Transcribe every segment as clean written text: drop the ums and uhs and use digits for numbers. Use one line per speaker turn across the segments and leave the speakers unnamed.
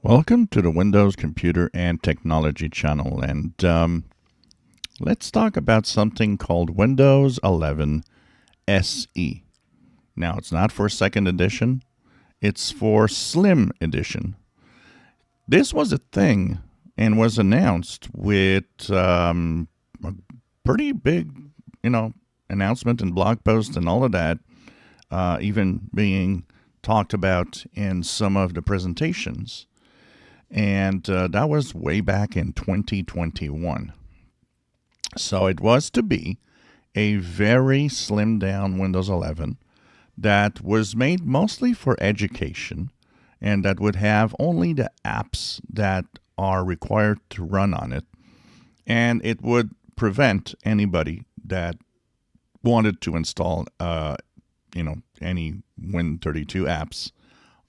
Welcome to the Windows Computer and Technology channel, and let's talk about something called Windows 11 SE. Now, it's not for second edition, it's for Slim edition. This was a thing and was announced with a pretty big, announcement and blog post and all of that, even being talked about in some of the presentations. And that was way back in 2021. So it was to be a very slimmed down Windows 11 that was made mostly for education and that would have only the apps that are required to run on it. And it would prevent anybody that wanted to install, any Win32 apps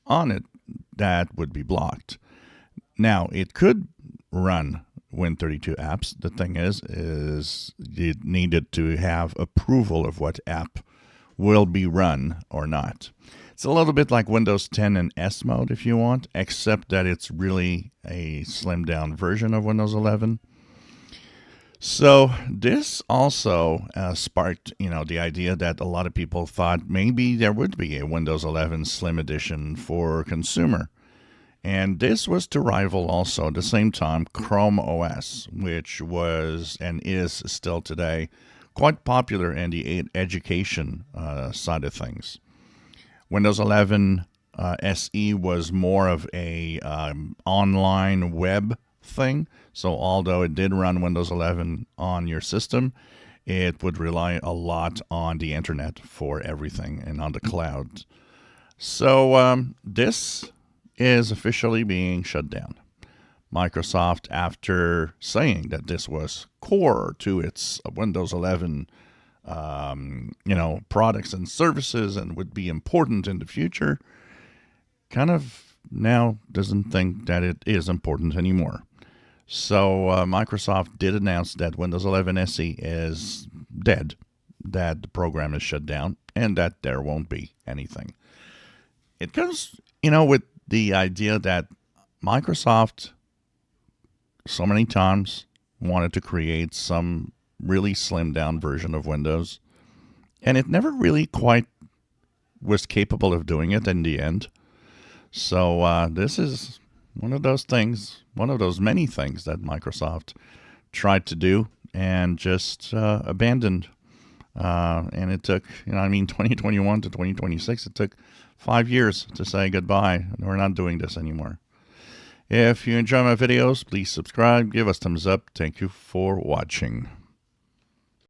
on it that would be blocked. Now, it could run Win32 apps. The thing is it needed to have approval of what app will be run or not. It's a little bit like Windows 10 and S mode, if you want, except that it's really a slimmed down version of Windows 11. So this also sparked, the idea that a lot of people thought maybe there would be a Windows 11 Slim Edition for consumer. And this was to rival also at the same time Chrome OS, which was and is still today quite popular in the education side of things. Windows 11 SE was more of a online web thing. So although it did run Windows 11 on your system, it would rely a lot on the internet for everything and on the cloud. So this is officially being shut down. Microsoft, after saying that this was core to its Windows 11, products and services and would be important in the future, kind of now doesn't think that it is important anymore. So Microsoft did announce that Windows 11 SE is dead, that the program is shut down, and that there won't be anything. It goes, with the idea that Microsoft so many times wanted to create some really slimmed down version of Windows, and it never really quite was capable of doing it in the end. So this is one of those things, one of those many things that Microsoft tried to do and just abandoned. And it took, 2021 to 2026, it took 5 years to say goodbye. We're not doing this anymore. If you enjoy my videos, please subscribe, give us thumbs up. Thank you for watching.